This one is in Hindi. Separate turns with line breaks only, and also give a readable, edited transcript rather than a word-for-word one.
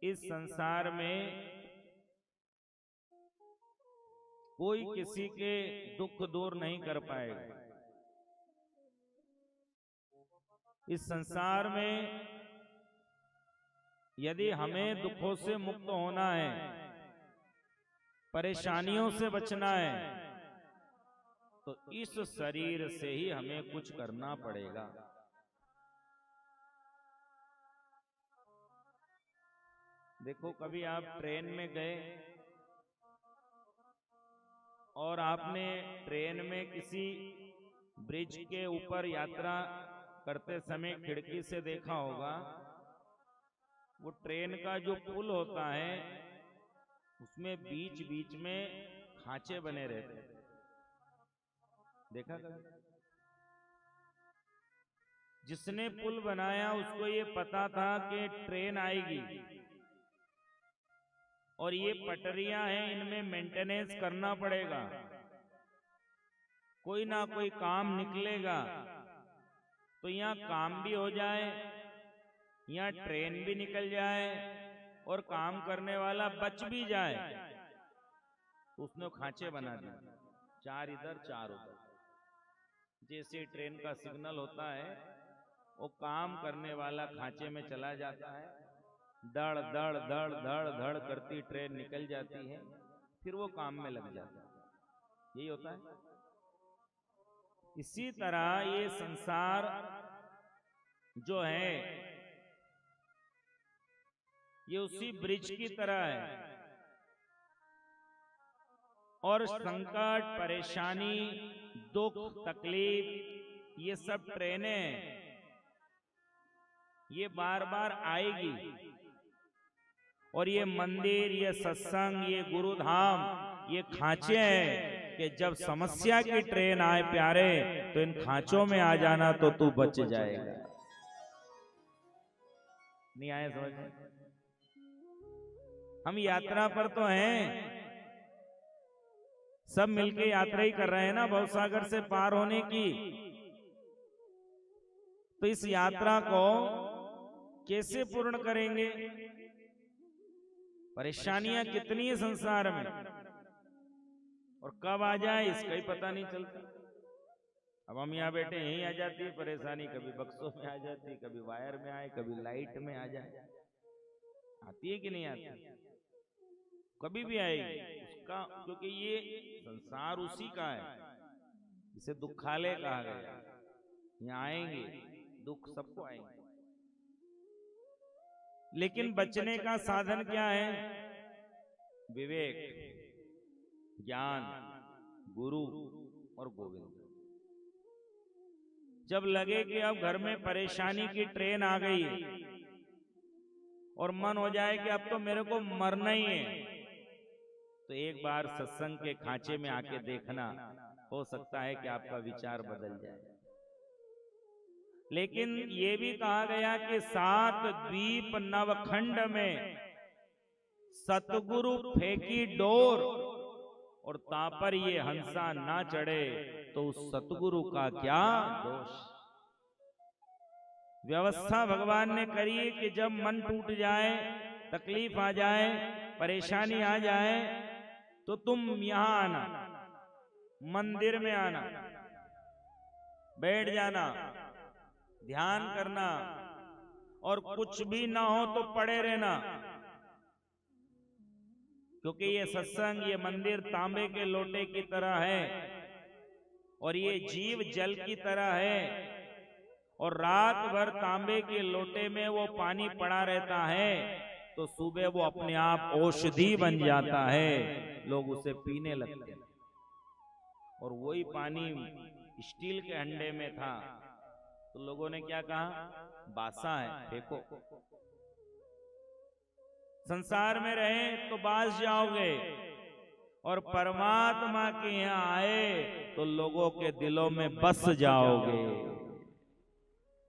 इस संसार में कोई किसी के दुख दूर नहीं कर पाएगा। इस संसार में यदि हमें दुखों से मुक्त होना है, परेशानियों से बचना है, तो इस शरीर से ही हमें कुछ करना पड़ेगा। देखो, कभी आप ट्रेन में गए और आपने ट्रेन में किसी ब्रिज के ऊपर यात्रा करते समय खिड़की से देखा होगा, वो ट्रेन का जो पुल होता है उसमें बीच बीच में खांचे बने रहते हैं। देखा कभी? जिसने पुल बनाया उसको ये पता था कि ट्रेन आएगी और ये पटरियां हैं, इनमें मेंटेनेंस करना पड़ेगा, कोई ना कोई काम निकलेगा, तो यहाँ काम भी हो जाए, यहाँ ट्रेन भी निकल जाए और काम करने वाला बच भी जाए। तो उसने खांचे बना दिए, चार इधर चार उधर। जैसे ट्रेन का सिग्नल होता है, वो काम करने वाला खांचे में चला जाता है, दड़ दड़ दड़ दड़ दड़ करती ट्रेन निकल जाती है, फिर वो काम में लग जाता है। यही होता है। इसी तरह ये संसार जो है ये उसी ब्रिज की तरह है, और संकट, परेशानी, दुख, तकलीफ, ये सब ट्रेनें ये बार बार आएगी। और ये मंदिर, ये सत्संग, ये गुरुधाम, ये खांचे हैं कि जब समस्या की ट्रेन आए प्यारे, तो इन खांचों में आ जाना तो तू बच जाएगा। नहीं आए समझ में? हम यात्रा पर तो हैं, सब मिलके यात्रा ही कर रहे हैं ना भवसागर से पार होने की। तो इस यात्रा को कैसे पूर्ण करेंगे? परेशानियां कितनी है संसार में, और कब आ जाए इसका ही पता नहीं चलता। अब हम यहाँ बैठे यहीं आ जाती है परेशानी, कभी बक्सों में आ जाती है, कभी वायर में आए, कभी लाइट में आ जाए। आती है कि नहीं आती? कभी भी आएगी उसका, क्योंकि ये संसार उसी का है, इसे दुखालय कहा गया। यहाँ आएंगे दुख, सबको आएंगे, लेकिन बचने का साधन क्या है? विवेक, ज्ञान, गुरु और गोविंद। जब लगे कि अब घर में परेशानी की ट्रेन आ गई है और मन हो जाए कि अब तो मेरे को मरना ही है, तो एक बार सत्संग के खांचे में आके देखना, हो सकता है कि आपका विचार बदल जाए। लेकिन ये भी कहा गया कि 7 द्वीप नवखंड में सतगुरु फेंकी डोर, और तापर ये हंसा ना चढ़े, तो उस सतगुरु का क्या दोष। व्यवस्था भगवान ने करी है कि जब मन टूट जाए, तकलीफ आ जाए, परेशानी आ जाए, तो तुम यहां आना, मंदिर में आना, बैठ जाना, ध्यान करना, और कुछ भी ना हो तो पड़े रहना। क्योंकि ये सत्संग, ये मंदिर तांबे के लोटे की तरह है, और ये जीव जल की तरह है, और रात भर तांबे के लोटे में वो पानी पड़ा रहता है, तो सुबह वो अपने आप औषधि बन जाता है, लोग उसे पीने लगते हैं। और वही पानी स्टील के हंडे में था, तो लोगों ने क्या कहा? बासा है, फेंको। संसार में रहे तो बास जाओगे, और परमात्मा के यहाँ आए तो लोगों के दिलों में बस जाओगे।